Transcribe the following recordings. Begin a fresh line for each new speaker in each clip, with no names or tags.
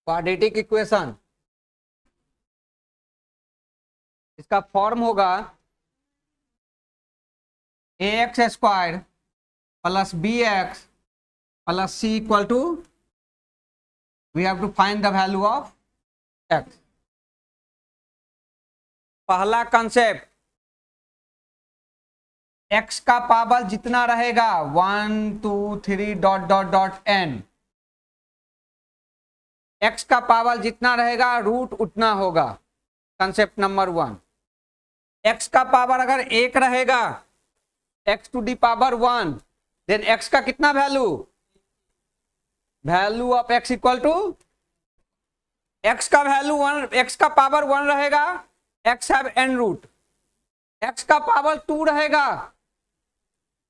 Quadratic equation, इसका form होगा ax square plus bx plus c equal to, we have to find the value of x। पहला concept, x का power जितना रहेगा 1 2 3 dot dot dot n, x का power जितना रहेगा root उतना होगा। कंसेप्ट नंबर 1, x का पावर अगर 1 रहेगा, x to the power 1, then x का कितना value, value of x equal to, x का वैल्यू 1, x का पावर 1 रहेगा, x have n root, x का पावर 2 रहेगा,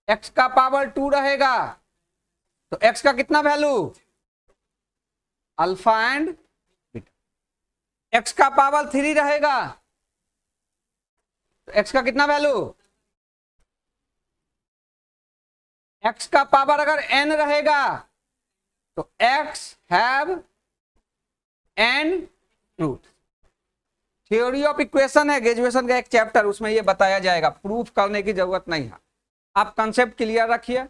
x का पावर 2 रहेगा, तो x का कितना value, alpha and beta. x का पावर 3 रहेगा, तो x का कितना वैल्यू, x का पावर अगर n रहेगा तो x have n root. Theory of equation है ग्रेजुएशन का एक चैप्टर, उसमें ये बताया जाएगा, प्रूफ करने की जरूरत नहीं है। आप कंसेप्ट क्लियर रखिए,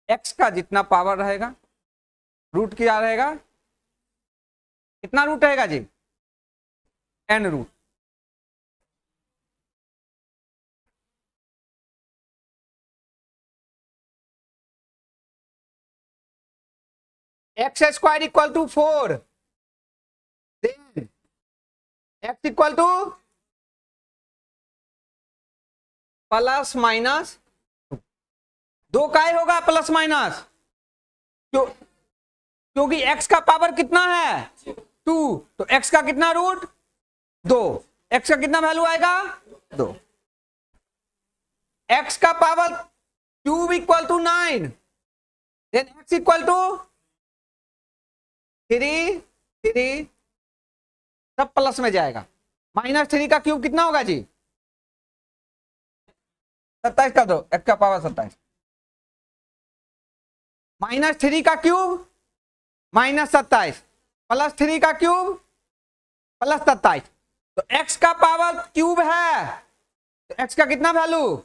x का जितना पावर रहेगा रूट क्या रहेगा, कितना रूट रहेगा जी, n root. X square equal to 4, then x equal to plus minus 2 का ही होगा प्लस माइनस, क्योंकि x का पावर कितना है 2, तो x का कितना रूट 2, x का कितना वैल्यू आएगा 2। x का power cube equal to 9, then x equal to 3 3, सब प्लस में जाएगा। -3 का क्यूब कितना होगा जी, 27 कर दो, x का पावर 27, -3 का क्यूब -27 प्लस 3 का क्यूब प्लस 27, तो x का पावर क्यूब है, तो x का कितना वैल्यू,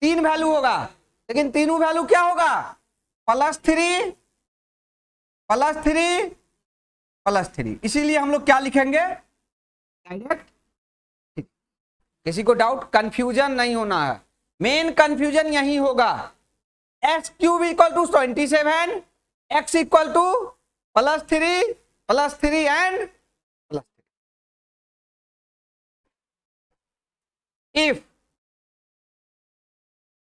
3 वैल्यू होगा, लेकिन तीनों वैल्यू क्या होगा, +3 +3 +3, इसीलिए हम लोग क्या लिखेंगे डायरेक्ट। किसी को डाउट, कंफ्यूजन नहीं होना है, मेन कंफ्यूजन यही होगा। X cube equal to 27, x equal to +3 +3 and +3। If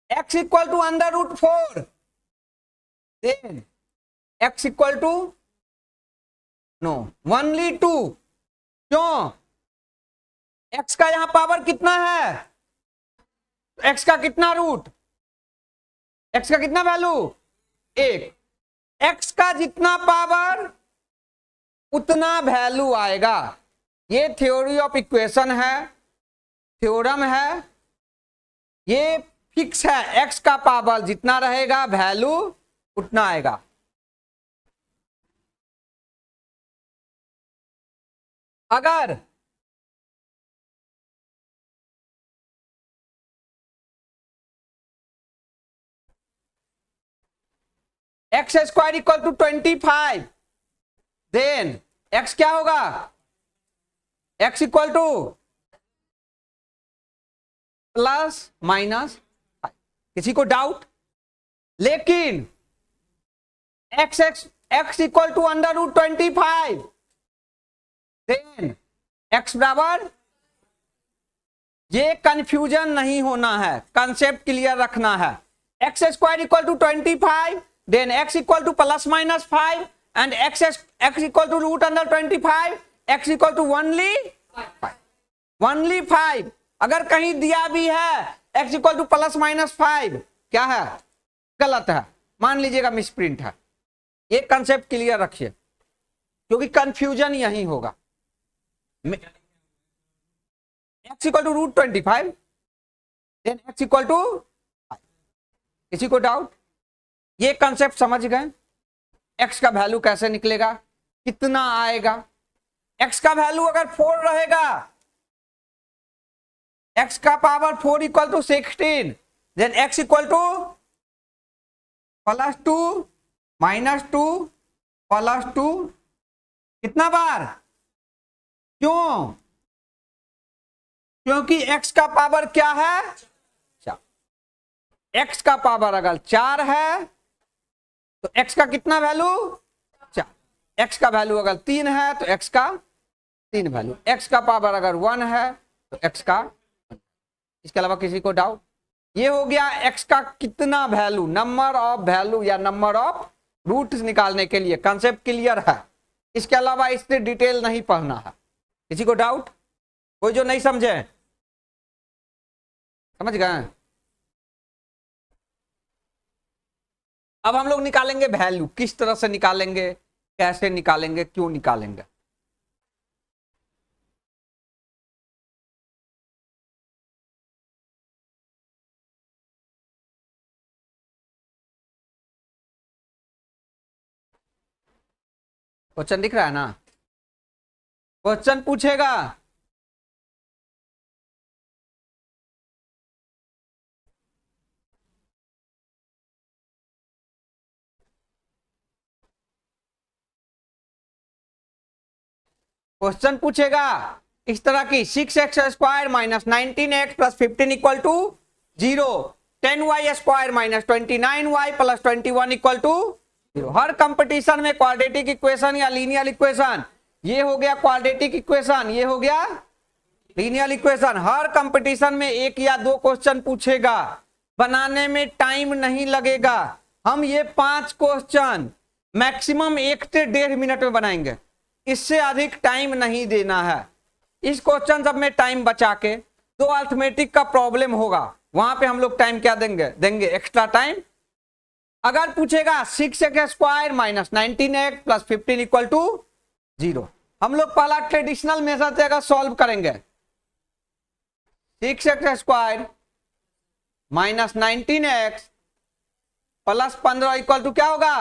x equal to √4, then x equal to no only 2, क्यों, x का यहां पावर कितना है, x का कितना रूट, x का कितना वैल्यू 1, x का जितना पावर उतना वैल्यू आएगा। ये थ्योरी ऑफ इक्वेशन है, थ्योरम है, ये फिक्स है, x का पावर जितना रहेगा वैल्यू उतना आएगा। अगर x square equal to 25, then x क्या होगा, x इक्वल टू ±5। किसी को डाउट, लेकिन x equal to √25, then x बराबर, ये कंफ्यूजन नहीं होना है, कंसेप्ट क्लियर रखना है। X square equal to 25, then x equal to +-5 and x equal to √25, x equal to only 5। अगर कहीं दिया भी है x इक्वल टू +-5, क्या है, गलत है, मान लीजिएगा मिसप्रिंट है। ये कंसेप्ट क्लियर रखिए, क्योंकि कंफ्यूजन यही होगा। x equal to √25, then x equal to 5। किसी को डाउट, ये कंसेप्ट समझ गए, x का वैल्यू कैसे निकलेगा, कितना आएगा। x का वैल्यू अगर 4 रहेगा, x का power 4 equal to 16, then x equal to +2 -2 +2 कितना बार? क्यों? क्योंकि x का पावर क्या है? 4। x का पावर अगर 4 है तो x का कितना वैल्यू? 4। x का वैल्यू अगर 3 है तो x का 3 वैल्यू। x का पावर अगर 1 है तो x का 1। इसके अलावा किसी को डाउट? ये हो गया x का कितना वैल्यू, नंबर ऑफ वैल्यू या नंबर ऑफ रूट्स निकालने के लिए। कंसेप्ट क्लियर है? इसके अलावा इससे डिटेल नहीं पढ़ना है। किसी को डाउट? कोई जो नहीं समझे? समझ गए? अब हम लोग निकालेंगे वैल्यू। किस तरह से निकालेंगे, कैसे निकालेंगे, क्यों निकालेंगे? क्वेश्चन दिख रहा है ना? क्वेश्चन पूछेगा। क्वेश्चन पूछेगा इस तरह की 6x² - 19x + 15 = 0, 10y² - 29y + 21 = 0। हर कंपटीशन में क्वाड्रेटिक इक्वेशन या लीनियर इक्वेशन, ये हो गया क्वाड्रेटिक इक्वेशन, ये हो गया लीनियर इक्वेशन। हर कंपटीशन में 1 या 2 क्वेश्चन पूछेगा, बनाने में टाइम नहीं लगेगा। हम ये 5 क्वेश्चन मैक्सिमम 1 से 1.5 मिनट में बनाएंगे, इससे अधिक टाइम नहीं देना है। इस क्वेश्चन सब में टाइम बचा के, तो अर्थमेटिक का प्रॉब्लम होगा, वहां पे हम लोग टाइम क्या देंगे एक्स्ट्रा टाइम। अगर पूछेगा 6x² - 19x + 15 = 0, हम लोग पहला ट्रेडिशनल मेथड से अगर सॉल्व करेंगे, 6x² - 19x + 15 = क्या होगा?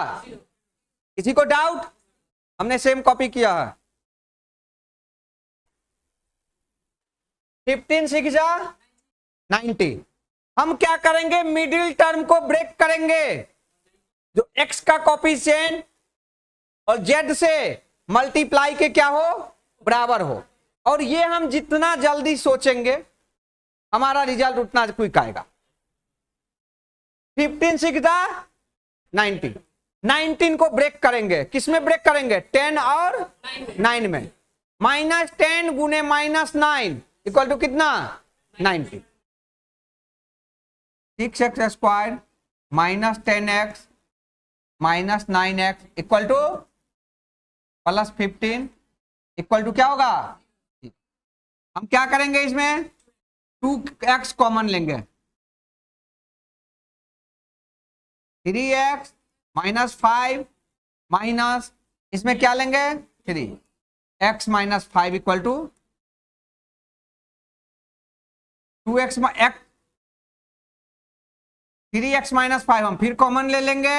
किसी को डाउट? हमने सेम कॉपी किया है। 15 6 जा 90। हम क्या करेंगे? मिडिल टर्म को ब्रेक करेंगे, जो x का कोफिशिएंट और z से मल्टीप्लाई के क्या हो? बराबर हो। और ये हम जितना जल्दी सोचेंगे हमारा रिजल्ट उतना क्विक आएगा। 15 6 जा 90, 19 को ब्रेक करेंगे, किसमें ब्रेक करेंगे? 10 और 9 में। -10 गुने -9 इक्वल टू कितना? 90। 6x² - 10x - 9x equal to +15 equal to क्या होगा? हम क्या करेंगे? इसमें 2x कॉमन लेंगे, 3x -5 माइनस इसमें क्या लेंगे? 3x - 5 equal to 2x 3x - 5 हम फिर कॉमन ले लेंगे,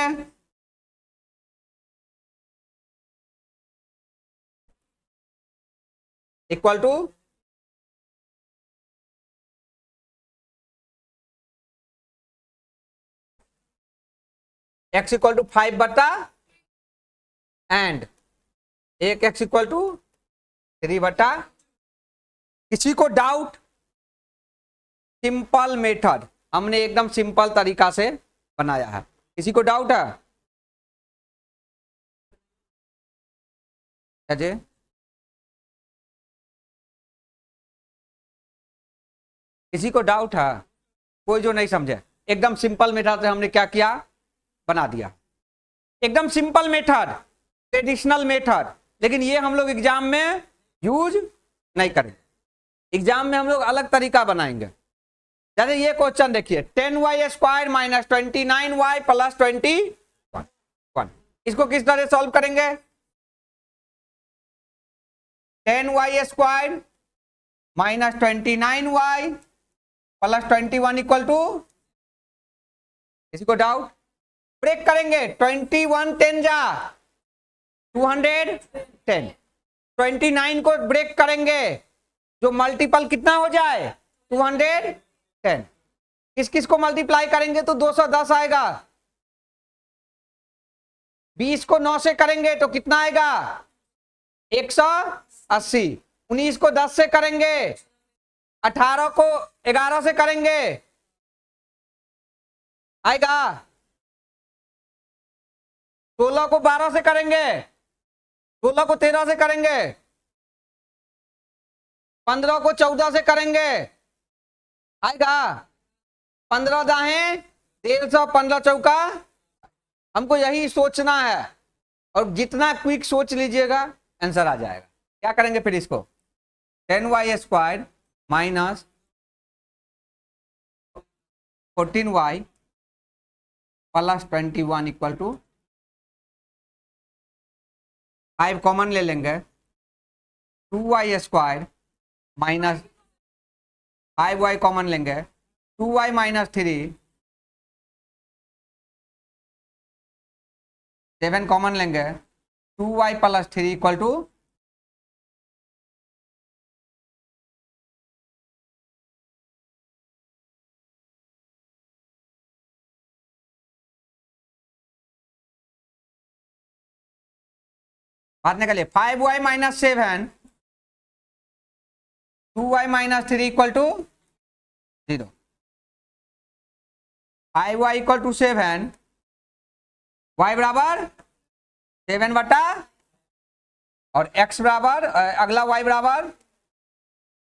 equal to x equal to 5 बटा एंड 1x इक्वल टू 3 बटा। किसी को डाउट? सिंपल मेथड, हमने एकदम सिंपल तरीका से बनाया है। किसी को डाउट है? अजय किसी को डाउट है? कोई जो नहीं समझे? एकदम सिंपल मेथड से हमने क्या किया? बना दिया। एकदम सिंपल मेथड, ट्रेडिशनल मेथड, लेकिन ये हम लोग एग्जाम में यूज नहीं करेंगे। एग्जाम में हम लोग अलग तरीका बनाएंगे। जैसे ये क्वेश्चन देखिए, 10y² - 29y + 21, इसको किस तरह सॉल्व करेंगे? 10y² - 29y + 21 इक्वल टू, किसी को डाउट? ब्रेक करेंगे, 21 10 जा 210। 29 को ब्रेक करेंगे, जो मल्टीपल कितना हो जाए 210। किस किस को मल्टीप्लाई करेंगे तो 210 आएगा। 20 को 9 से करेंगे तो कितना आएगा 180। 19 को 10 से करेंगे, 18 को 11 से करेंगे आएगा, 16 को 12 से करेंगे, 16 को 13 से करेंगे, 15 को 14 से करेंगे आएगा, 15 दाहें 150, 15 चौका। हमको यही सोचना है और जितना क्विक सोच लीजिएगा आंसर आ जाएगा। क्या करेंगे फिर इसको 10y² minus 14y plus 21 equal to 5 common ले लेंगे, 2y² माइनस 5y कॉमन लेंगे, 2y माइनस 3, 7 कॉमन लेंगे, 2y plus 3 equal to 5y minus 7, 2y minus 3 equal to 0। 5y equal to 7, y बराबर 7 बटा और x बराबर अगला y बराबर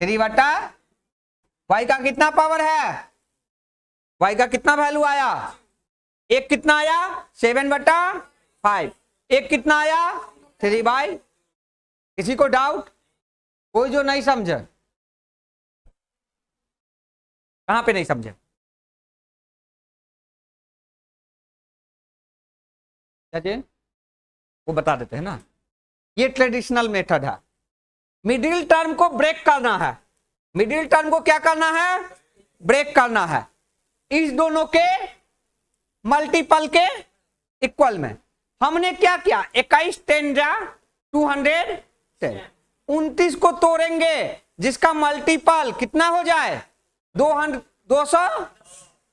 3 बटा y का कितना पावर है, y का कितना वैल्यू आया, एक कितना आया 7 बटा 5, एक कितना आया 3/। किसी को डाउट, कोई जो नहीं समझे, कहां पे नहीं समझे, वो बता देते हैं ना। ये ट्रेडिशनल मेथड है। मिडिल टर्म को ब्रेक करना है, मिडिल टर्म को क्या करना है ब्रेक करना है, इस दोनों के मल्टीपल के इक्वल में। हमने क्या किया 21 10 जा 210, 29 को तोड़ेंगे जिसका मल्टीपल कितना हो जाए 200,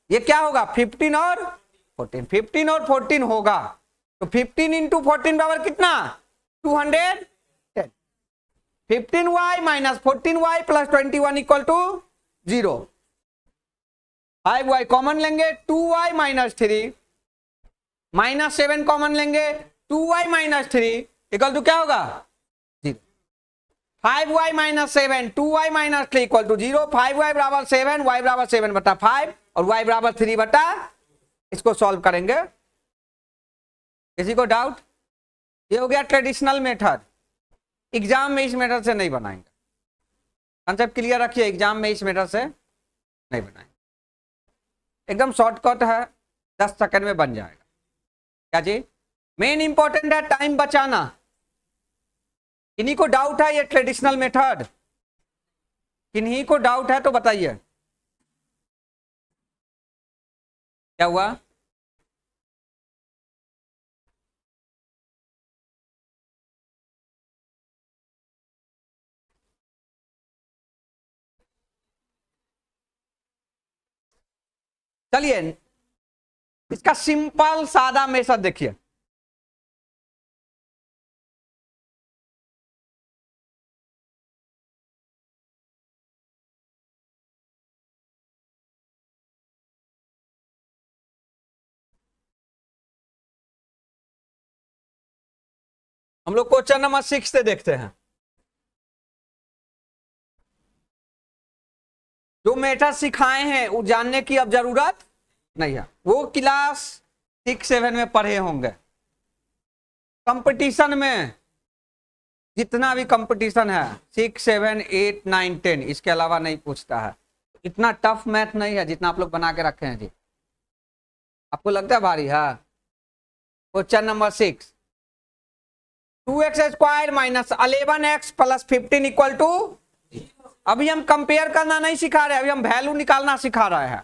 ये क्या होगा 15 और 14, 15 और 14 होगा तो 15 इंटू 14 बराबर कितना 210। 15y minus 14y plus 21 equal to 0। 5y common लेंगे, 2y माइनस 3 माइनस 7 कॉमन लेंगे, 2y माइनस 3 इक्वल टू क्या होगा 0। 5y minus 7, 2y minus 3 equal to 0। 5y बराबर 7, y बराबर 7 बटा 5 और y बराबर 3 बटा, इसको सॉल्व करेंगे। किसी को डाउट, ये हो गया ट्रेडिशनल मेथड। एग्जाम में इस मेथड से नहीं बनाएंगे, कंसेप्ट क्लियर रखिए, एग्जाम में इस मेथड से नहीं बनाएंगे, एकदम शॉर्टकट है, 10 सेकंड में बन जाएगा। क्या जी, मेन इंपॉर्टेंट है टाइम बचाना। किन्हीं को डाउट है ये ट्रेडिशनल मेथड, किन्हीं को डाउट है तो बताइए क्या हुआ। चलिए इसका सिंपल सादा मेथड देखिए। हम लोग क्वेश्चन नंबर 6 से देखते हैं। जो मेथड सिखाए हैं वो जानने की अब जरूरत नहीं है, वो क्लास 6-7 में पढ़े होंगे। कंपटीशन में जितना भी कंपटीशन है 6, 7, 8, 9, 10 इसके अलावा नहीं पूछता है। इतना टफ मैथ नहीं है जितना आप लोग बना के रखे हैं जी। आपको लगता है भारी है। Question number 6, 2x² minus 11x plus 15 equal to, अभी हम कंपेयर करना नहीं सिखा रहे, अभी हम वैल्यू निकालना सिखा रहे हैं।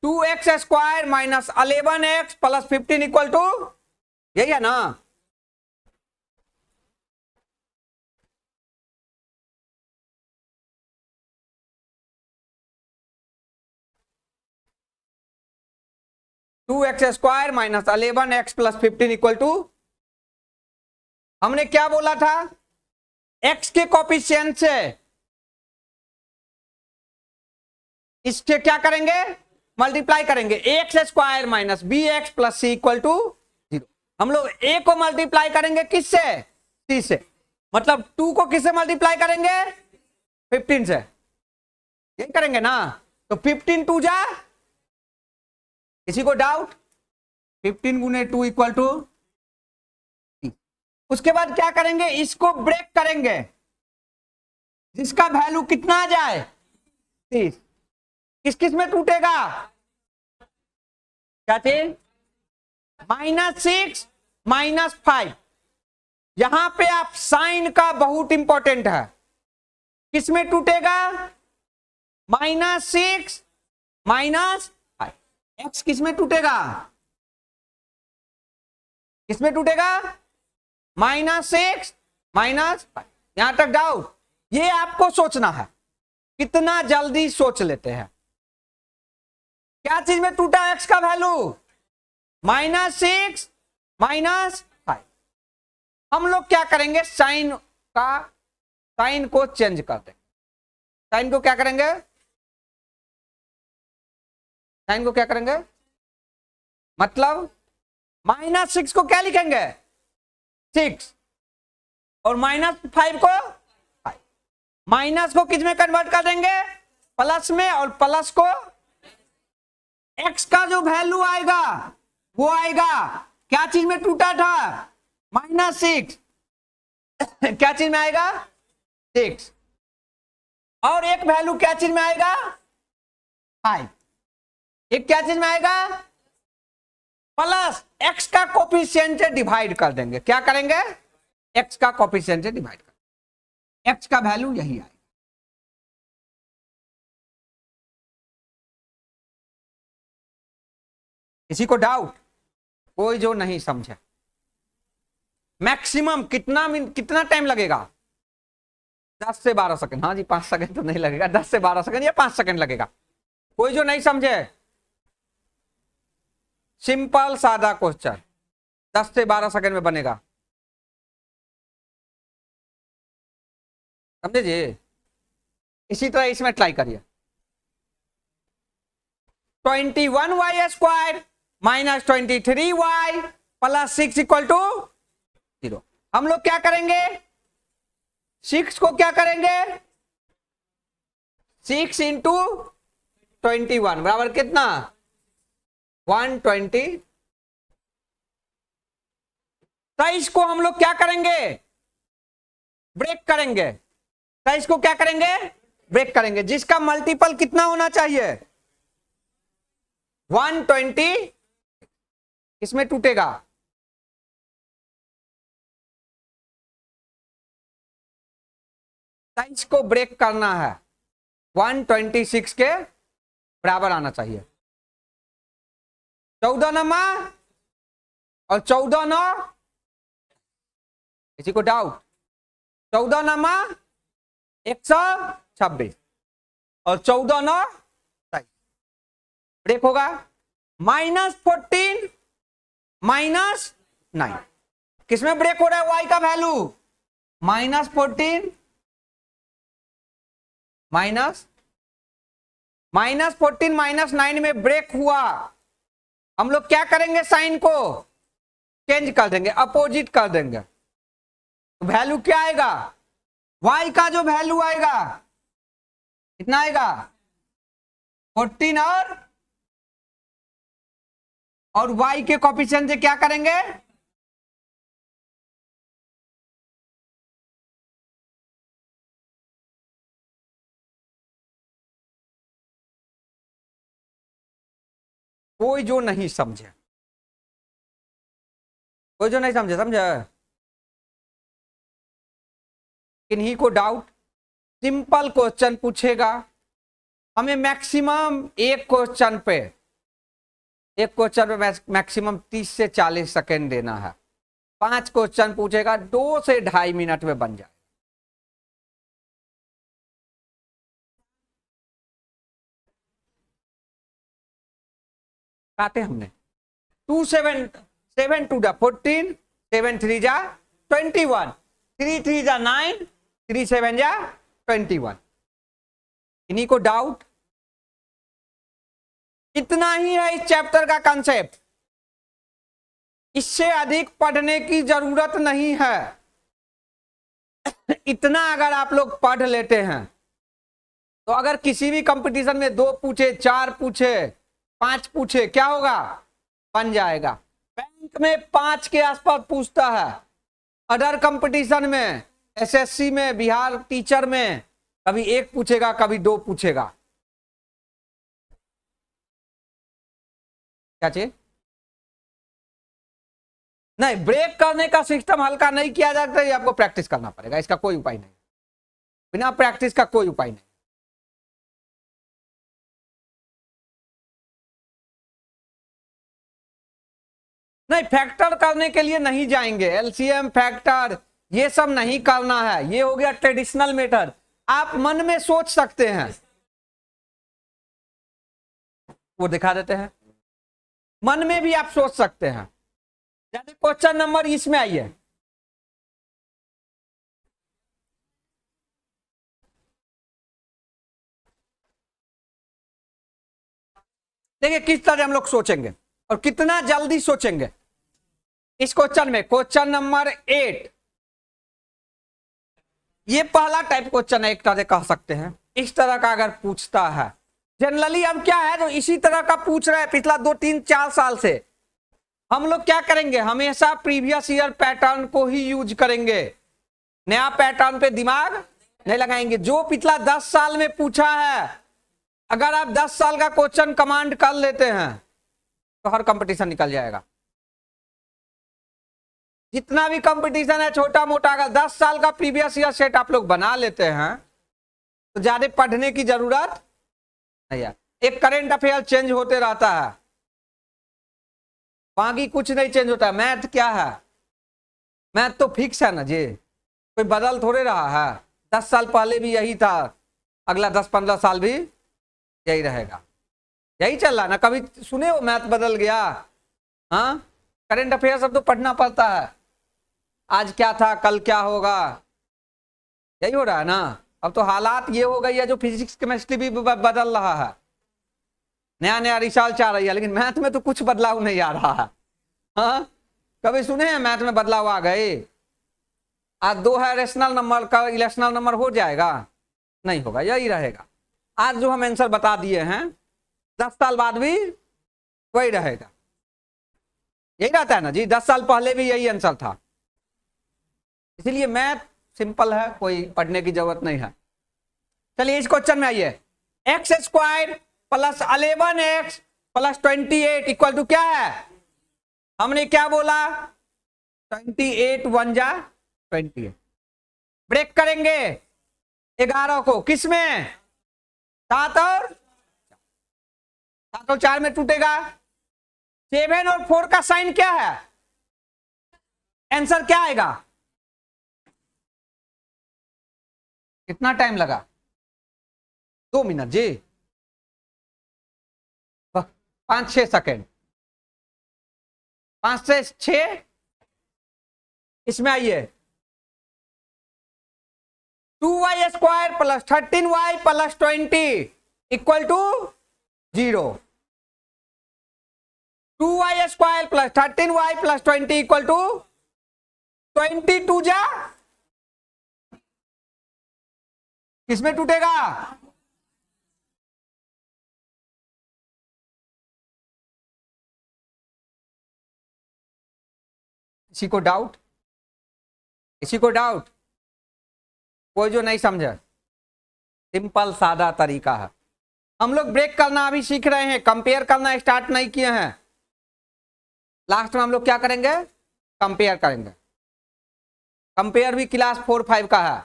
2x² minus 11x plus 15 equal to, यही है ना। 2x² minus 11x plus 15 equal to, हमने क्या बोला था, x के कॉफिशिएंट से इसके क्या करेंगे, मल्टीप्लाई करेंगे, ax² minus bx plus c equal to 0। हम लोग a को मल्टीप्लाई करेंगे किससे, c से, मतलब 2 को किससे मल्टीप्लाई करेंगे, 15 से, यही करेंगे ना। तो 15 2 जा, किसी को डाउट, 15 गुने 2 इक्वल टू, उसके बाद क्या करेंगे, इसको ब्रेक करेंगे, जिसका वैल्यू कितना आ जाए 30। किस किस में टूटेगा, क्या चीज, -6 -5, यहां पे आप साइन का बहुत इंपॉर्टेंट है, किस में टूटेगा, -6 -5, एक्स किस में टूटेगा, किस में टूटेगा, -6 -5। यहां तक डाउट, ये आपको सोचना है, कितना जल्दी सोच लेते हैं। क्या चीज में टूटा एक्स का वैल्यू, -6 -5। हम लोग क्या करेंगे, साइन को चेंज कर देंगे, साइन को क्या करेंगे, साइन को क्या करेंगे, मतलब -6 को क्या लिखेंगे 6, और -5 को 5, माइनस को किस में कन्वर्ट कर देंगे, प्लस में, और प्लस को x का जो वैल्यू आएगा वो आएगा, क्या चीज में टूटा था, -6, क्या चीज में आएगा 6, और एक वैल्यू क्या चीज में आएगा 5, एक क्या चीज में आएगा, प्लस x का कोफिशिएंट से डिवाइड कर देंगे, क्या करेंगे, x का कोफिशिएंट से डिवाइड कर, x का वैल्यू यही आएगा। किसी को डाउट, कोई जो नहीं समझा, मैक्सिमम कितना टाइम लगेगा, 10 से 12 सेकंड, हाँ जी 5 सेकंड तो नहीं लगेगा, 10 से 12 सेकंड या 5 सेकंड लगेगा। कोई जो नहीं समझे, सिंपल सादा क्वेश्चन 10 से 12 सेकंड में बनेगा, समझे जी। इसी तरह इसमें ट्राई करिए, 21y² minus 23y plus 6 equal to 0। हम लोग क्या करेंगे, 6 को क्या करेंगे, 6 इंटू 21 बराबर कितना 120। 23 को हम लोग क्या करेंगे, ब्रेक करेंगे, 23 को क्या करेंगे, ब्रेक करेंगे, जिसका मल्टीपल कितना होना चाहिए 120, इसमें टूटेगा, साइज को ब्रेक करना है, 126 के बराबर आना चाहिए, 14 नमा और 14 9, किसी को डाउट, 14 नमा 126 और 14 9 ब्रेक होगा, -14 -9, किसमें ब्रेक हो रहा है, y का वैल्यू -14 -9 में ब्रेक हुआ। हम लोग क्या करेंगे, साइन को चेंज कर देंगे, अपोजिट कर देंगे, वैल्यू क्या आएगा, y का जो वैल्यू आएगा कितना आएगा 14, और y के कोफिशिएंट से क्या करेंगे, कोई जो नहीं समझे, कोई जो नहीं समझे, समझे, किन्हीं को डाउट, सिंपल क्वेश्चन पूछेगा, हमें मैक्सिमम एक क्वेश्चन पे मैक्सिमम 30 से 40 सेकेंड देना है, 5 क्वेश्चन पूछेगा, 2 से 2.5 मिनट में बन जाए। काटे हमने। 2 7 7 2 जा 14, 7 3 जा 21, 3 3 जा 9, 3 7 जा 21। इन्हीं को डाउट? इतना ही है इस चैप्टर का कंसेप्ट, इससे अधिक पढ़ने की जरूरत नहीं है। इतना अगर आप लोग पढ़ लेते हैं तो अगर किसी भी कंपटीशन में 2 पूछे, 4 पूछे, 5 पूछे, क्या होगा? बन जाएगा। बैंक में 5 के आसपास पूछता है, अदर कंपटीशन में, एसएससी में, बिहार टीचर में कभी 1 पूछेगा, कभी 2 पूछेगा। क्या चाहिए? नहीं, ब्रेक करने का सिस्टम हल्का नहीं किया जाता, ये आपको प्रैक्टिस करना पड़ेगा, इसका कोई उपाय नहीं, बिना प्रैक्टिस का कोई उपाय नहीं। नहीं, फैक्टर करने के लिए नहीं जाएंगे, एलसीएम फैक्टर ये सब नहीं करना है, ये हो गया ट्रेडिशनल मेथड। आप मन में सोच सकते हैं, वो दिखा देते हैं, मन में भी आप सोच सकते हैं। जैसे क्वेश्चन नंबर इसमें आइए, देखिए किस तरह हम लोग सोचेंगे और कितना जल्दी सोचेंगे इस क्वेश्चन में। क्वेश्चन नंबर 8, ये पहला टाइप क्वेश्चन है, एक तरह कह सकते हैं। इस तरह का अगर पूछता है, जनरली अब क्या है, जो इसी तरह का पूछ रहा है पिछला 2 3 4 साल से, हम लोग क्या करेंगे, हमेशा प्रीवियस ईयर पैटर्न को ही यूज करेंगे, नया पैटर्न पे दिमाग नहीं लगाएंगे। जो पिछला 10 साल में पूछा है, अगर आप 10 साल का क्वेश्चन कमांड कर लेते हैं तो हर कंपटीशन निकल जाएगा। जितना भी कंपटीशन है छोटा मोटा, अगर 10 साल का प्रीवियस ईयर सेट आप लोग बना लेते हैं तो ज्यादा पढ़ने की जरूरत नहीं है। एक करंट अफेयर चेंज होते रहता है, बाकी कुछ नहीं चेंज होता है। मैथ क्या है, मैथ तो फिक्स है ना जी, कोई बदल थोड़े रहा है। 10 साल पहले भी यही था, अगला 10-15 साल भी यही रहेगा, यही चल रहा ना। कभी सुने हो मैथ बदल गया? हाँ, करंट अफेयर सब तो पढ़ना पड़ता है, आज क्या था कल क्या होगा, यही हो रहा है ना। अब तो हालात ये हो गई है, जो फिजिक्स केमिस्ट्री भी बदल रहा है, नया नया रिसर्च आ रही है, लेकिन मैथ में तो कुछ बदलाव नहीं आ रहा है। हाँ, कभी सुने हैं मैथ में बदलाव आ गए? आज 2 है रेशनल नंबर का, इलेक्शनल नंबर हो जाएगा? नहीं होगा, यही रहेगा। आज जो हम आंसर बता दिए हैं 10 साल बाद भी वही रहेगा, यही रहता है ना जी। 10 साल पहले भी यही आंसर था, इसलिए मैथ सिंपल है, कोई पढ़ने की जरूरत नहीं है। चलिए इस क्वेश्चन में आइए, x square plus 11x plus 28 equal to क्या है? हमने क्या बोला? 28 1 जा 28। ब्रेक करेंगे 11 को, किस में? 7 और 4 में टूटेगा। 7 और 4 का साइन क्या है? आंसर क्या आएगा? कितना टाइम लगा? 2 मिनट जी, 5-6 सेकेंड, 5 से 6। इसमें आइए, 2y square plus 13y plus 20 equal to 0। 2y square plus 13y plus 20 equal to 22 जा, किसमें टूटेगा? इसी को डाउट? इसी को डाउट? कोई जो नहीं समझा, सिंपल सादा तरीका है। हम लोग ब्रेक करना अभी सीख रहे हैं, कंपेयर करना स्टार्ट नहीं किए हैं। लास्ट में हम लोग क्या करेंगे? कंपेयर करेंगे। कंपेयर भी क्लास 4-5 का है,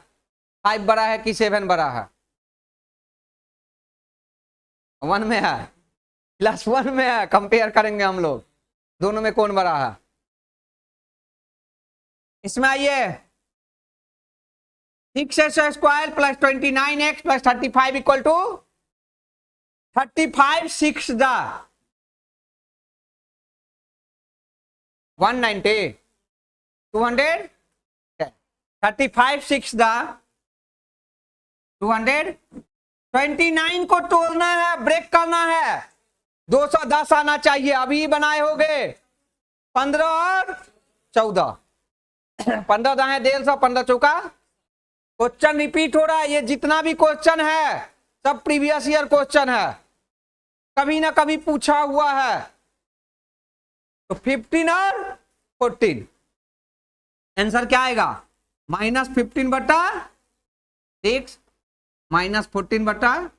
5 बड़ा है कि 7 बड़ा है? 1 में है, क्लास 1 में है। कंपेयर करेंगे हम लोग, दोनों में कौन बड़ा है। इसमें आइए, 6x square plus 29x plus 35 equal to 35 6 जा 190 200 35 6 दा 229 को तोड़ना है, ब्रेक करना है, 210 आना चाहिए। अभी बनाए होगे 15 और 14 15 दाएं 150 15 चौका। क्वेश्चन रिपीट हो रहा है, ये जितना भी क्वेश्चन है सब प्रीवियस ईयर क्वेश्चन है, कभी ना कभी पूछा हुआ है। तो 15 और 14 आंसर क्या आएगा? -15 बटा 6 -14 बटा,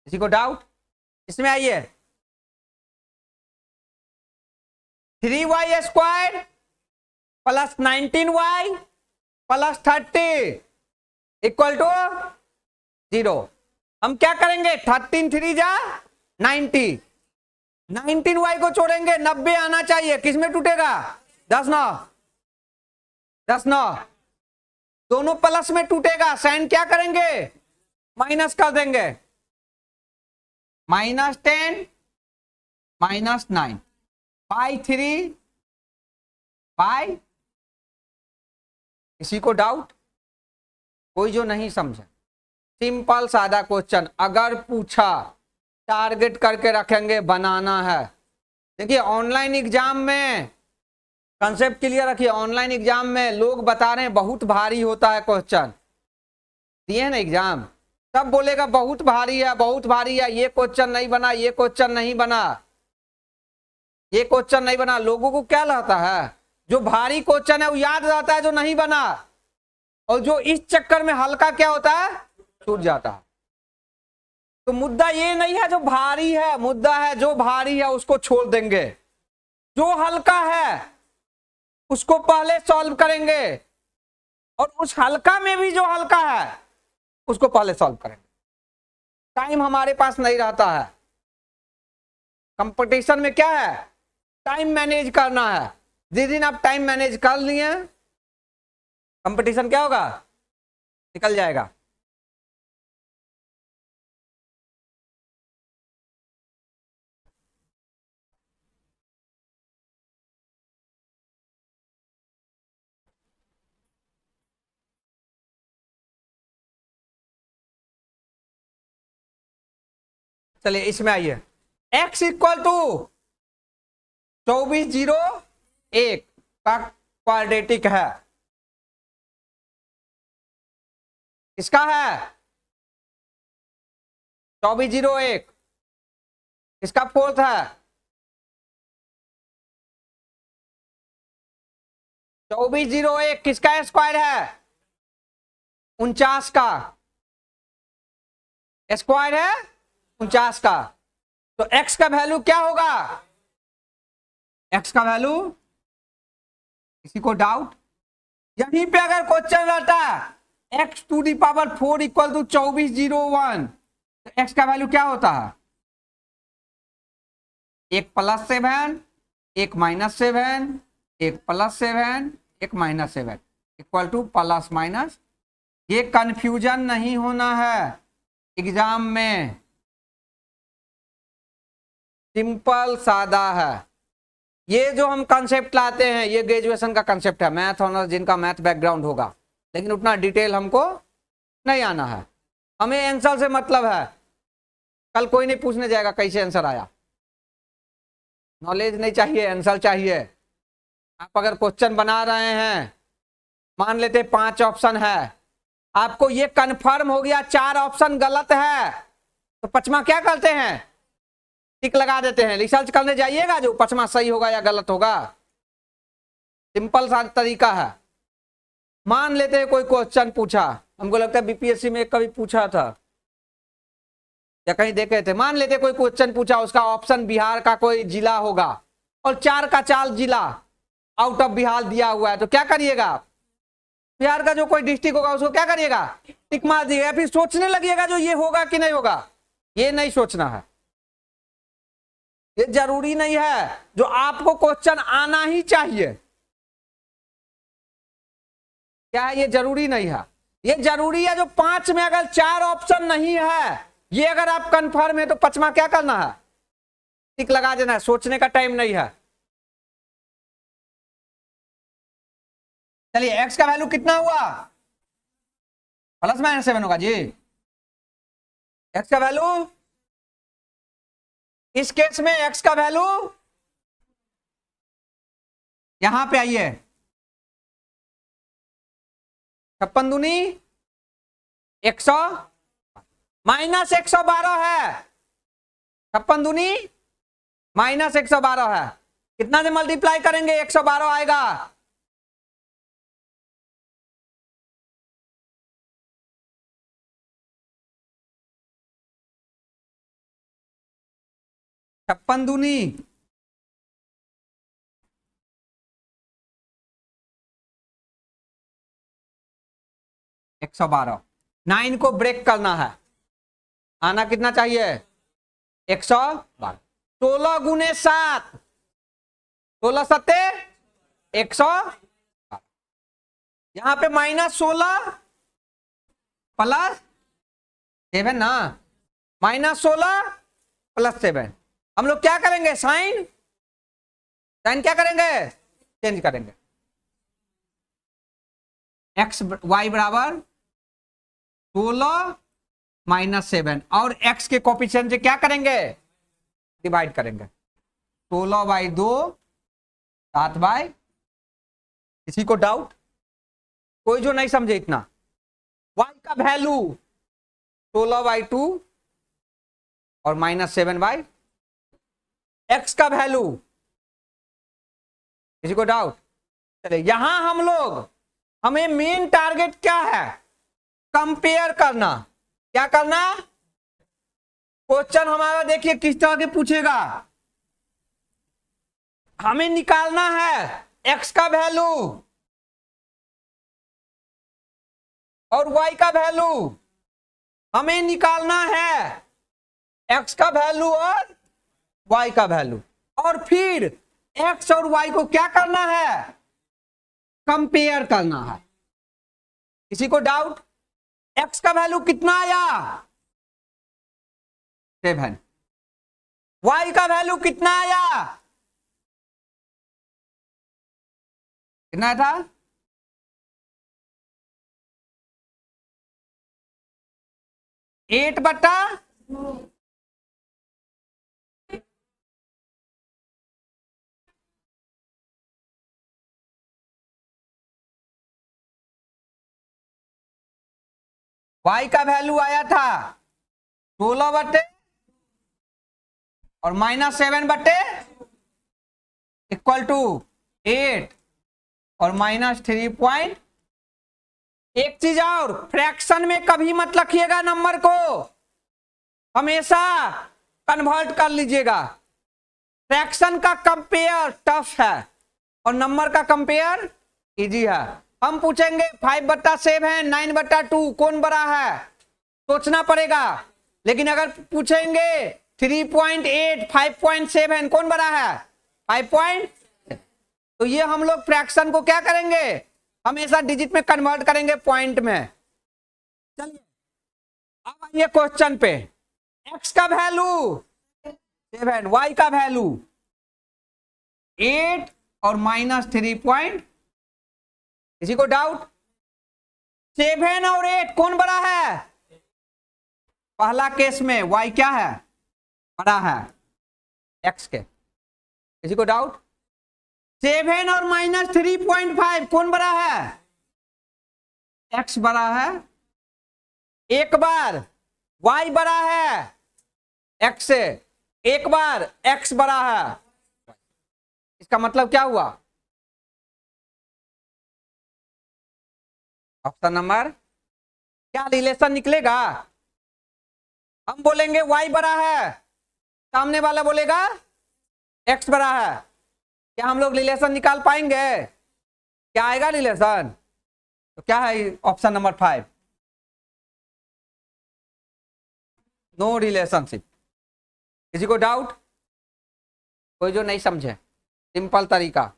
किसी को डाउट इसमें? आइए 3y² plus 19y plus 30 equal to 0। हम क्या करेंगे? 13 3 जा 90, 19y को छोड़ेंगे, 90 आना चाहिए। किसमें टूटेगा? 10 9 10 9 दोनों प्लस में टूटेगा। साइन क्या करेंगे? माइनस कर देंगे। -10 -9 बाई 3 बाई, किसी को डाउट? कोई जो नहीं समझा? सिंपल सादा क्वेश्चन, अगर पूछा टारगेट करके रखेंगे, बनाना है। देखिए ऑनलाइन एग्जाम में कंसेप्ट क्लियर रखिए। ऑनलाइन एग्जाम में लोग बता रहे हैं बहुत भारी होता है क्वेश्चन, दिए ना एग्जाम, सब बोलेगा बहुत भारी है, बहुत भारी है, ये क्वेश्चन नहीं बना, ये क्वेश्चन नहीं बना, ये क्वेश्चन नहीं बना। लोगों को क्या लगता है? जो भारी क्वेश्चन है वो याद रहता है, जो नहीं बना, और जो इस चक्कर में हल्का क्या होता है? छूट जाता है। तो मुद्दा ये नहीं है जो भारी है, मुद्दा है जो भारी है उसको छोड़ देंगे, जो हल्का है उसको पहले सॉल्व करेंगे, और उस हल्का में भी जो हल्का है उसको पहले सॉल्व करेंगे। टाइम हमारे पास नहीं रहता है। कंपटीशन में क्या है? टाइम मैनेज करना है। जिस दिन आप टाइम मैनेज कर लिए, कंपटीशन क्या होगा? निकल जाएगा। चलिए इसमें आइए, x इक्वल टू 24 0 1 का क्वाड्रेटिक है। किसका है? 24 0 1 किसका फोर्थ है? 24 0 1 किसका स्क्वायर है? 49 का स्क्वायर है, 49 का। तो x का वैल्यू क्या होगा? x का वैल्यू, किसी को डाउट? यहीं पे अगर क्वेश्चन रहता x to the power 4 equal to 24 0 1, तो x का वैल्यू क्या होता है? 1 + 7 1 - 7 1 + 7 1 - 7 इक्वल टू प्लस माइनस। ये कंफ्यूजन नहीं होना है एग्जाम में, सिंपल सादा है। ये जो हम कंसेप्ट लाते हैं ये ग्रेजुएशन का कंसेप्ट है, मैथ ऑनर्स जिनका मैथ बैकग्राउंड होगा, लेकिन उतना डिटेल हमको नहीं आना है। हमें आंसर से मतलब है। कल कोई नहीं पूछने जाएगा कैसे आंसर आया, नॉलेज नहीं चाहिए, आंसर चाहिए। आप अगर क्वेश्चन बना रहे हैं, मान लेते 5 ऑप्शन है, आपको ये कंफर्म हो गया 4 ऑप्शन गलत है, तो पचमा क्या करते हैं? टिक लगा देते हैं। रिसर्च करने जाइएगा जो पचमा सही होगा या गलत होगा। सिंपल सा तरीका है। मान लेते हैं कोई क्वेश्चन पूछा, हमको लगता है बीपीएससी में कभी पूछा था या कहीं देखे थे। मान लेते कोई क्वेश्चन पूछा, उसका ऑप्शन बिहार का कोई जिला होगा और 4 का 4 जिला आउट ऑफ बिहार दिया हुआ है, तो क्या करिएगा? बिहार का जो कोई डिस्ट्रिक्ट होगा उसको क्या करिएगा? टिक मार दीजिएगा। फिर सोचने लगिएगा जो ये होगा कि नहीं होगा। ये नहीं सोचना है, ये जरूरी नहीं है। जो आपको क्वेश्चन आना ही चाहिए, क्या है? ये जरूरी नहीं है। ये जरूरी है जो 5 में अगर 4 ऑप्शन नहीं है, ये अगर आप कंफर्म है, तो पचमा क्या करना है? टिक लगा देना है। सोचने का टाइम नहीं है। चलिए x का वैल्यू कितना हुआ, +-7 होगा जी। x का वैल्यू, इस केस में x का वैल्यू यहां पे आइए, 56 दूनी 100 -112 है, 56 दूनी -112 है। कितना से मल्टीप्लाई करेंगे 112 आएगा, छप्पन दूनी 112। 9 को ब्रेक करना है, आना कितना चाहिए 112। 16 गुने 7, 16 सत्ते 112। यहां पे -16 +7 ना, -16 +7। हम लोग क्या करेंगे, साइन क्या करेंगे, चेंज करेंगे। एक्स वाई बराबर 16 -7 और x के कोफिशिएंट से क्या करेंगे, डिवाइड करेंगे। 16/2 7/, किसी को डाउट, कोई जो नहीं समझे इतना। y का वैल्यू 16/2 और -7/, x का वैल्यू, किसी को डाउट। चले यहां हम लोग, हमें मेन टारगेट क्या है, कंपेयर करना। क्या करना, क्वेश्चन हमारा देखिए किस तरह के पूछेगा, हमें निकालना है x का वैल्यू और y का वैल्यू, हमें निकालना है x का वैल्यू और y का वैल्यू, और फिर x और y को क्या करना है, कंपेयर करना है। किसी को डाउट, x का वैल्यू कितना आया 7, y का वैल्यू कितना आया, कितना था 8/, y का वैल्यू आया था 16/, और -7/, इक्वल टू 8 और -3 एक चीज और, फ्रैक्शन में कभी मत रखिएगा नंबर को, हमेशा कन्वर्ट कर लीजिएगा। फ्रैक्शन का कंपेयर टफ है और नंबर का कंपेयर इजी है। हम पूछेंगे 5/7 9/2 कौन बड़ा है, सोचना पड़ेगा। लेकिन अगर पूछेंगे 3.8 5.7 कौन बड़ा है 5. तो ये हम लोग फ्रैक्शन को क्या करेंगे, हमेशा डिजिट में कन्वर्ट करेंगे, पॉइंट में। चलिए अब आइए क्वेश्चन पे, x का वैल्यू 7, y का वैल्यू 8 और -3. किसी को डाउट, 7 और 8 कौन बड़ा है, पहला केस में y क्या है, बड़ा है x के। किसी को डाउट, 7 और -3.5 कौन बड़ा है, x बड़ा है। एक बार y बड़ा है x से, एक बार x बड़ा है, इसका मतलब क्या हुआ, ऑप्शन नंबर क्या रिलेशन निकलेगा, हम बोलेंगे y बड़ा है, सामने वाला बोलेगा x बड़ा है, क्या हम लोग रिलेशन निकाल पाएंगे, क्या आएगा रिलेशन, तो क्या है ऑप्शन नंबर 5, नो रिलेशनशिप। किसी को डाउट, कोई जो नहीं समझे, सिंपल तरीका।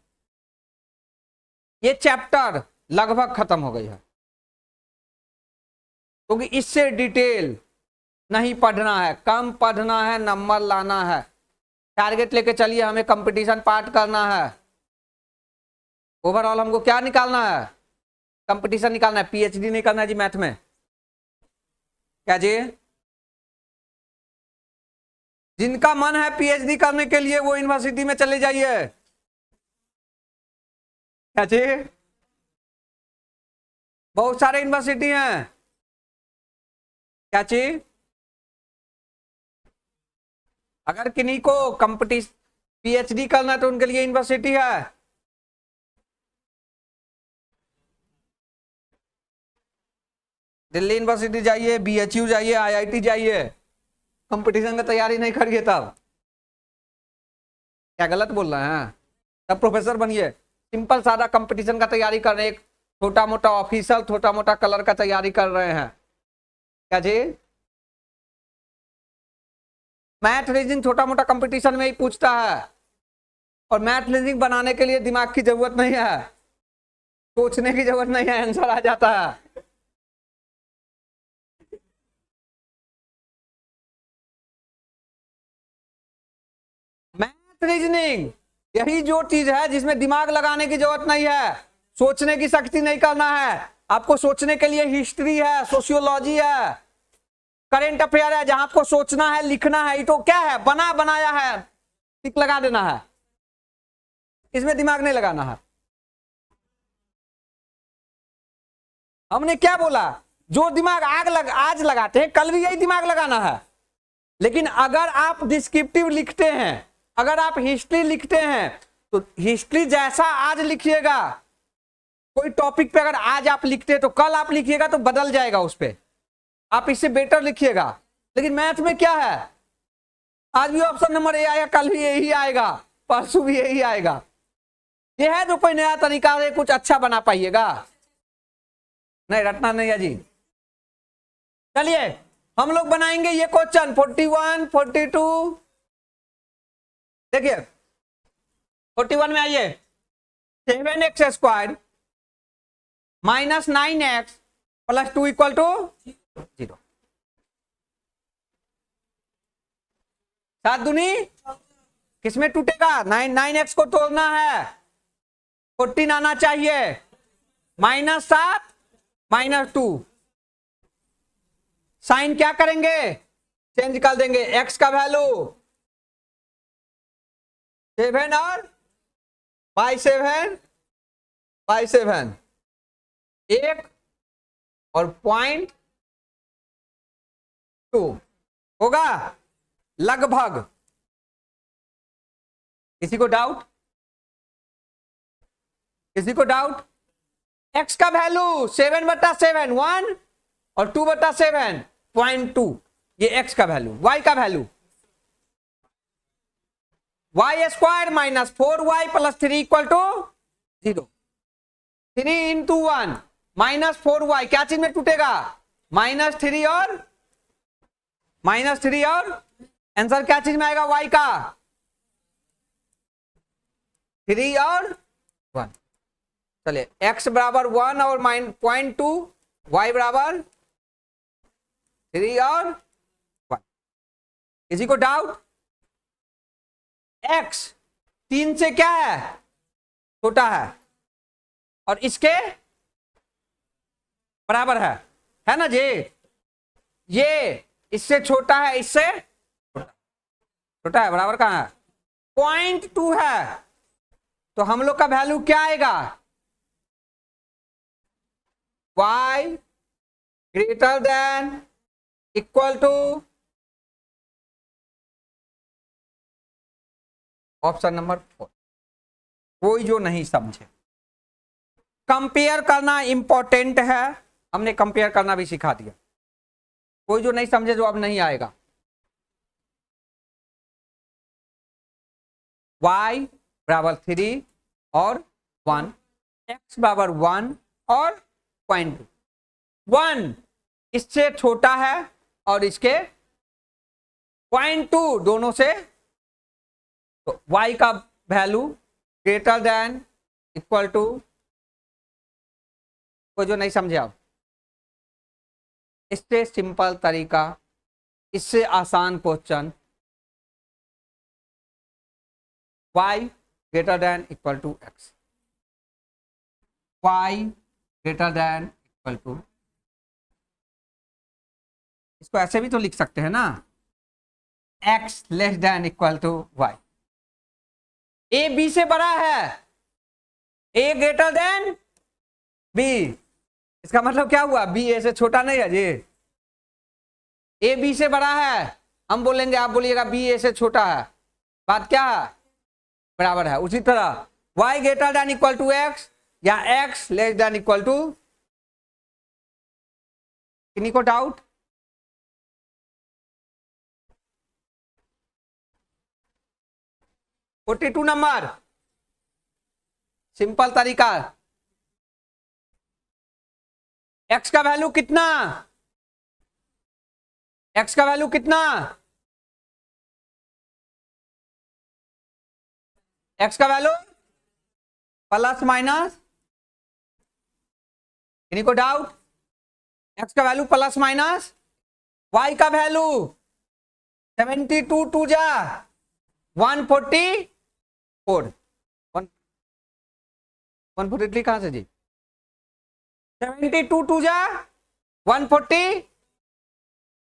ये चैप्टर लगभग खत्म हो गई है, क्योंकि इससे डिटेल नहीं पढ़ना है, कम पढ़ना है, नंबर लाना है। टारगेट लेके चलिए, हमें कंपटीशन पार्ट करना है। ओवरऑल हमको क्या निकालना है, कंपटीशन निकालना है, पीएचडी नहीं करना है जी मैथ में। क्या जी? जिनका मन है पीएचडी करने के लिए वो यूनिवर्सिटी में चले जाइए। क्या जी? बहुत सारे यूनिवर्सिटी हैं। क्या चीज? अगर किन्हीं को कंपटीशन पीएचडी करना है तो उनके लिए यूनिवर्सिटी है। दिल्ली यूनिवर्सिटी जाइए, बीएचयू जाइए, आईआईटी जाइए, कंपटीशन की तैयारी नहीं करिए तब। क्या गलत बोल रहे हैं? तब प्रोफेसर बनिए। सिंपल सादा कंपटीशन का तैयारी कर रहे हैं, एक छोटा मोटा ऑफिसर, छोटा मोटा कलर का तैयारी कर रहे हैं। क्या जी? मैथ रीजनिंग छोटा मोटा कंपटीशन में ही पूछता है, और मैथ रीजनिंग बनाने के लिए दिमाग की जरूरत नहीं है, सोचने की जरूरत नहीं है, आंसर आ जाता है। मैथ रीजनिंग यही जो चीज है जिसमें दिमाग लगाने की जरूरत नहीं है, सोचने की शक्ति नहीं करना है। आपको सोचने के लिए हिस्ट्री है, सोशियोलॉजी है, करेंट अफेयर है, जहां आपको सोचना है, लिखना है। ये तो क्या है, बना बनाया है, टिक लगा देना है, इसमें दिमाग नहीं लगाना है। हमने क्या बोला? जो दिमाग आज लगाते हैं कल भी यही दिमाग लगाना है। लेकिन अगर आप डिस्क्रिप्टिव लिखते हैं, अगर आप हिस्ट्री लिखते हैं, तो हिस्ट्री जैसा आज लिखिएगा, कोई टॉपिक पे अगर आज आप लिखते हैं तो कल आप लिखिएगा तो बदल जाएगा उस पर, आप इससे बेटर लिखिएगा। लेकिन मैथ में क्या है, आज भी ऑप्शन नंबर ए आएगा, कल भी यही आएगा, परसों भी यही आएगा। ये है जो कोई नया तरीका से कुछ अच्छा बना पाइएगा, नहीं रटना नहीं है जी। चलिए हम लोग बनाएंगे ये क्वेश्चन 41, 42। देखिए 41 में आइए, 7x² minus 9x plus 2 equal to 0। 7 दूनी किसमें टूटेगा? 9x को तोड़ना है, 14 आना चाहिए, -7 -2। साइन क्या करेंगे? चेंज कर देंगे। x का वैल्यू 7 और y7 1 और 0.2 होगा लगभग। किसी को डाउट? किसी को डाउट? x का वैल्यू 7/7 1 और 2/7 0.2, ये x का वैल्यू। y का वैल्यू y² minus 4y plus 3 equal to 0। 3 × 1 -4y क्या चीज में टूटेगा? -3 और आंसर क्या चीज में आएगा? y का 3 और 1। चलिए x बराबर 1 और -0.2, y बराबर 3 और 1। किसी को डाउट? x 3 से क्या है? छोटा है, और इसके बराबर है ना जी? ये इससे छोटा है, इससे छोटा है, बराबर कहां है? 0.2 है, तो हम लोग का वैल्यू क्या आएगा? y greater than equal to option number 4। कोई जो नहीं समझे, कंपेयर करना इंपॉर्टेंट है, हमने कंपेयर करना भी सिखा दिया। कोई जो नहीं समझे, जो अब नहीं आएगा। y बराबर 3 और 1, x बराबर 1 और 0.2। 1 इससे छोटा है और इसके 0.2 दोनों से, तो y का value greater than equal to. कोई जो नहीं समझे आप, इससे सिंपल तरीका, इससे आसान question, y greater than equal to x। y greater than equal to, इसको ऐसे भी तो लिख सकते हैं ना, x less than equal to y। A B से बड़ा है, ए ग्रेटर देन बी, इसका मतलब क्या हुआ, बी ए से छोटा नहीं है जी। ए बी से बड़ा है, हम बोलेंगे, आप बोलिएगा बी ए से छोटा है, बात क्या है, बराबर है। उसी तरह y greater than equal to x या x less than equal to, किन्हीं को डाउट? फोर्टी 42 नंबर, सिंपल तरीका, x का वैल्यू कितना, x का वैल्यू कितना, x का वैल्यू प्लस माइनस, किन्हीं को डाउट? x का वैल्यू प्लस माइनस, y का वैल्यू 72 टू जा 144, 143 कहां से जी, 72 टू जा 140,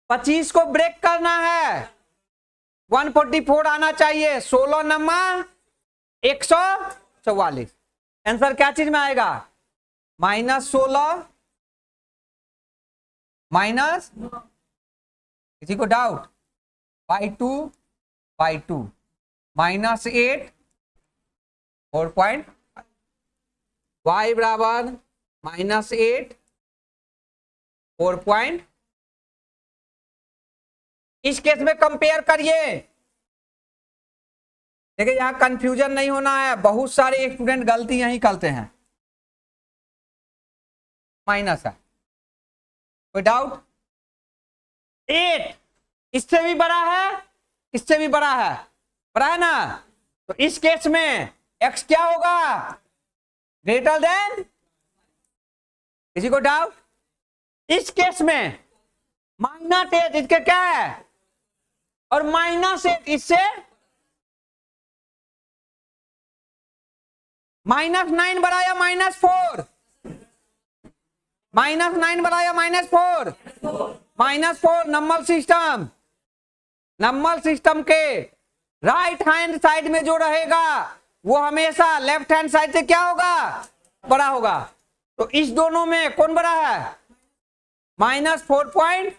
25 को ब्रेक करना है, 144 आना चाहिए, 16 नंबर 144। आंसर क्या चीज में आएगा, -16 माइनस, किसी को डाउट, बाई टू -8 4.5, y बराबर -8 4. इस केस में कंपेयर करिए, देखिए यहां कंफ्यूजन नहीं होना है, बहुत सारे स्टूडेंट गलती यही करते हैं, माइनस है, कोई डाउट? 8 इससे भी बड़ा है, इससे भी बड़ा है ना, तो इस केस में x क्या होगा, ग्रेटर देन, किसी को डाउट? इस केस में -8 इसके क्या है, और -8 इससे -9 बड़ा या -4, -9 बड़ा या -4, -4। नंबर सिस्टम के राइट हैंड साइड में जो रहेगा वो हमेशा लेफ्ट हैंड साइड से क्या होगा, बड़ा होगा। तो इस दोनों में कौन बड़ा है, -4.5,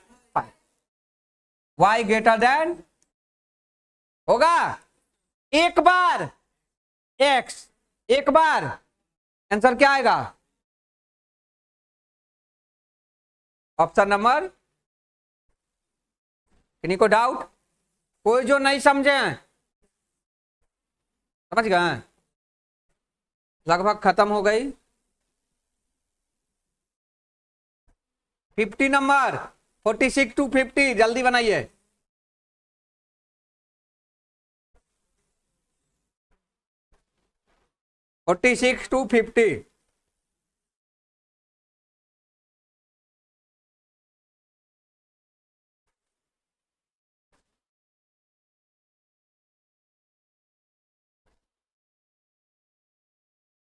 y ग्रेटर देन होगा एक बार x, एक बार, आंसर क्या आएगा, ऑप्शन नंबर, किन्हीं को डाउट? कोई जो नहीं समझे, समझ गए, लगभग खत्म हो गई। 50 नंबर, 46 to 50, जल्दी बनाइए। 46 to 50,